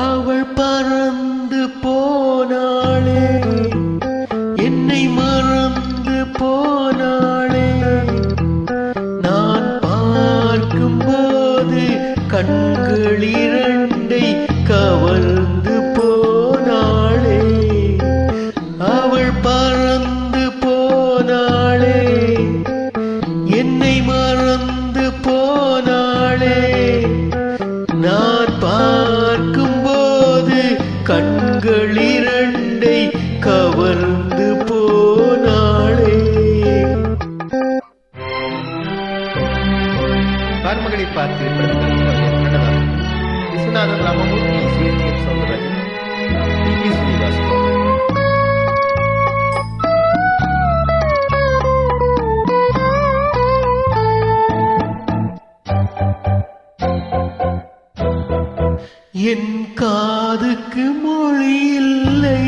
அவள் பறந்து போனாளே, என்னை மறந்து போனாளே. நான் பார்க்கும்போது கண்கள் இரண்டை கவர்ந்து போனாளே. அவள் பறந்து போனாளே, என்னை மறந்து போனாளே. நான் பார்க்கும்போது கண்கள் இரண்டை கவர்ந்து போனாளே. மகளை பார்த்து விஸ்வநாதன் ராமமூர்த்தி சிஎஸ்டிஎம் சௌந்தரராஜன் டிபி ஸ்ரீவாஸ்தவ். என் காதுக்கு மொழி இல்லை,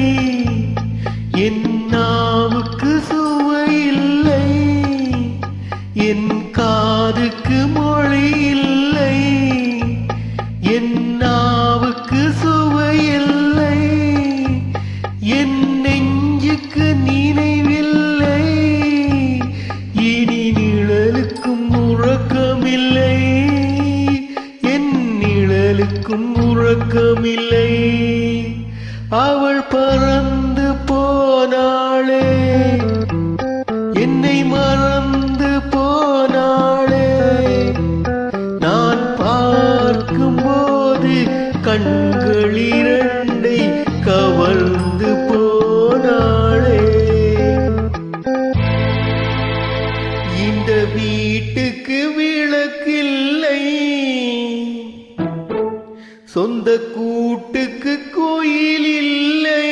என் நாவுக்கு சுவை இல்லை. என் காதுக்கு மொழி இல்லை, என் நாவுக்கு சுவை இல்லை. என் நெஞ்சுக்கு நினைவில்லை, இனி நிழலுக்கும் உறக்கமில்லை. என் நிழலுக்கும் உறக்கமில்லை. அவள் பறந்து போனாளே, என்னை மறந்து போனாளே. நான் பார்க்கும்போது கண்கள் இரண்டை கவர்ந்து போனாளே. இந்த வீட்டுக்கு விளக்கில்லை, சொந்த கூட்டுக்கு கோயில் இல்லை.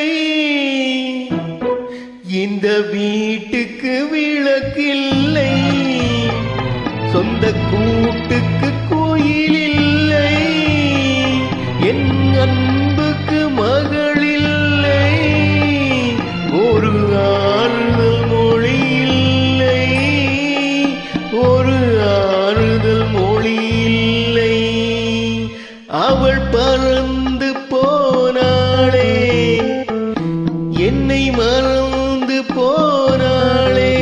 இந்த வீட்டுக்கு விளக்கில்லை, சொந்த கூட்டுக்கு கோயில் இல்லை. என் அன்புக்கு மகள் இல்லை, ஒரு ஆறுதல் மொழி இல்லை. ஒரு ஆறுதல் மொழி இல்லை. அவள் பறந்து போனாளே, என்னை மறந்து போனாளே.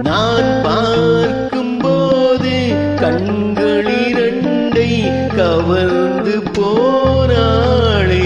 நான் பார்க்கும்போது கண்கள் இரண்டை கவர்ந்து போனாளே.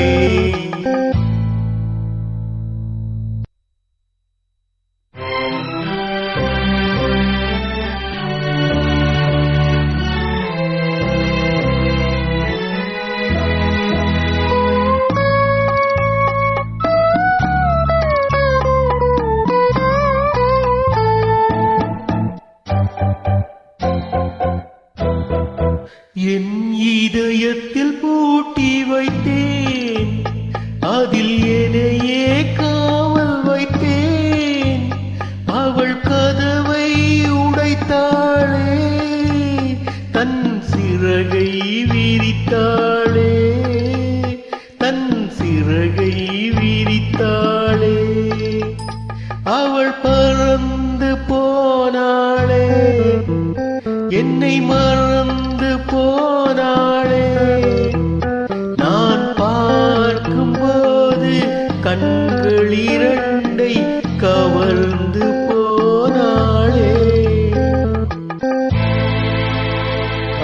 என் இதயத்தில் பூட்டி வைத்தேன், அதில் என்னையே காவல் வைத்தேன். அவள் கதவை உடைத்தாளே, தன் சிறகை விரித்தாளே. தன் சிறகை விரித்தாளே. அவள் பறந்து போனாளே, என்னை மறந்து போனாளே. நான் பார்க்கும்போது கண்கள் இரண்டை கவர்ந்து போனாளே.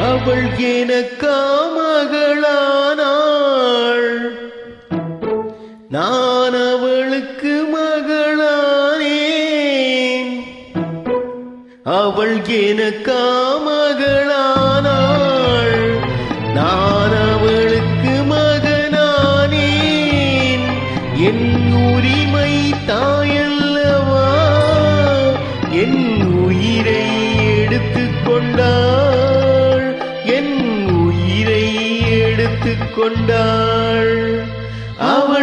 அவள் எனக்கா மகளானாள், நான் அவளுக்கு மகளானேன். அவள் எனக்கா மகளானாள், நான் அவளுக்கு மகனானேன். என் உரிமை தாயல்லவா, என் உயிரை எடுத்துக் கொண்டாள். என் உயிரை எடுத்துக் கொண்டாள். அவள்